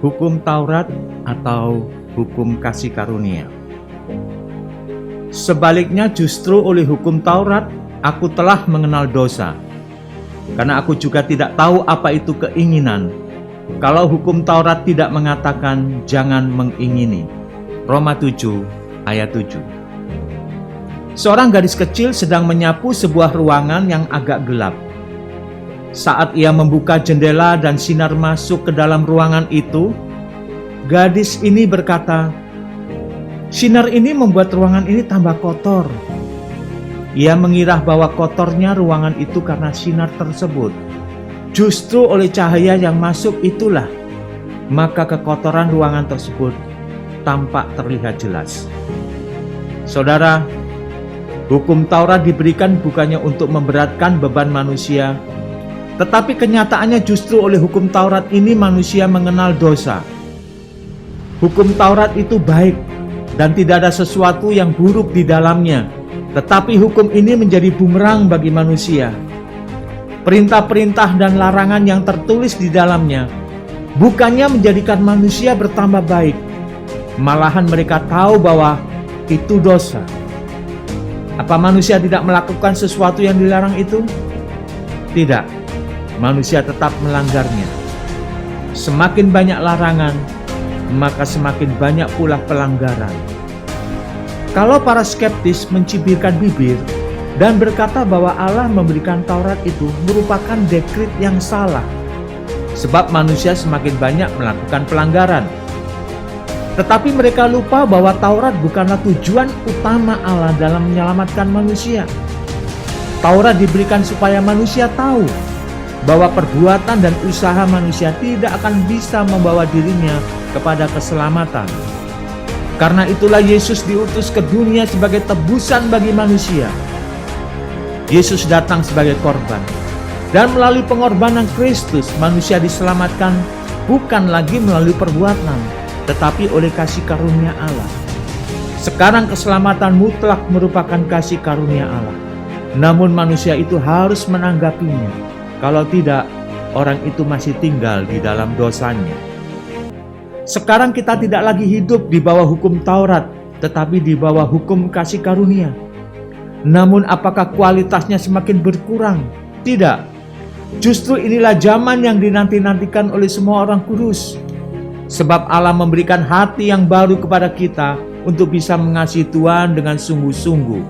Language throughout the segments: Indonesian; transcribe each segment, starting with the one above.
Hukum Taurat atau hukum kasih karunia. Sebaliknya, justru oleh hukum Taurat aku telah mengenal dosa, karena aku juga tidak tahu apa itu keinginan. Kalau hukum Taurat tidak mengatakan jangan mengingini. Roma 7 ayat 7. Seorang gadis kecil sedang menyapu sebuah ruangan yang agak gelap. Saat ia membuka jendela dan sinar masuk ke dalam ruangan itu, gadis ini berkata, "Sinar ini membuat ruangan ini tambah kotor." Ia mengira bahwa kotornya ruangan itu karena sinar tersebut. Justru oleh cahaya yang masuk itulah, maka kekotoran ruangan tersebut tampak terlihat jelas. Saudara, hukum Taurat diberikan bukannya untuk memberatkan beban manusia, tetapi kenyataannya justru oleh hukum Taurat ini manusia mengenal dosa. Hukum Taurat itu baik dan tidak ada sesuatu yang buruk di dalamnya, tetapi hukum ini menjadi bumerang bagi manusia. Perintah-perintah dan larangan yang tertulis di dalamnya bukannya menjadikan manusia bertambah baik, malahan mereka tahu bahwa itu dosa. Apa manusia tidak melakukan sesuatu yang dilarang itu? Tidak, manusia tetap melanggarnya. Semakin banyak larangan, maka semakin banyak pula pelanggaran. Kalau para skeptis mencibirkan bibir dan berkata bahwa Allah memberikan Taurat itu merupakan dekrit yang salah, sebab manusia semakin banyak melakukan pelanggaran. Tetapi mereka lupa bahwa Taurat bukanlah tujuan utama Allah dalam menyelamatkan manusia. Taurat diberikan supaya manusia tahu bahwa perbuatan dan usaha manusia tidak akan bisa membawa dirinya kepada keselamatan. Karena itulah Yesus diutus ke dunia sebagai tebusan bagi manusia. Yesus datang sebagai korban, dan melalui pengorbanan Kristus manusia diselamatkan bukan lagi melalui perbuatan, tetapi oleh kasih karunia Allah. Sekarang keselamatan mutlak merupakan kasih karunia Allah, namun manusia itu harus menanggapinya. Kalau tidak, orang itu masih tinggal di dalam dosanya. Sekarang kita tidak lagi hidup di bawah hukum Taurat, tetapi di bawah hukum kasih karunia. Namun apakah kualitasnya semakin berkurang? Tidak. Justru inilah zaman yang dinanti-nantikan oleh semua orang kudus. Sebab Allah memberikan hati yang baru kepada kita untuk bisa mengasihi Tuhan dengan sungguh-sungguh.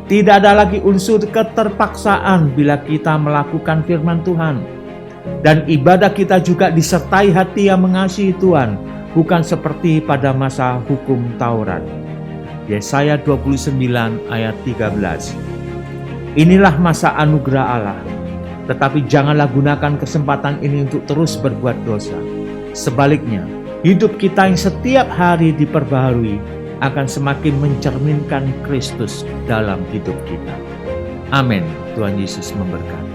Tidak ada lagi unsur keterpaksaan bila kita melakukan firman Tuhan. Dan ibadah kita juga disertai hati yang mengasihi Tuhan, bukan seperti pada masa hukum Taurat. Yesaya 29 ayat 13. Inilah masa anugerah Allah, tetapi janganlah gunakan kesempatan ini untuk terus berbuat dosa. Sebaliknya, hidup kita yang setiap hari diperbaharui akan semakin mencerminkan Kristus dalam hidup kita. Amin. Tuhan Yesus memberkati.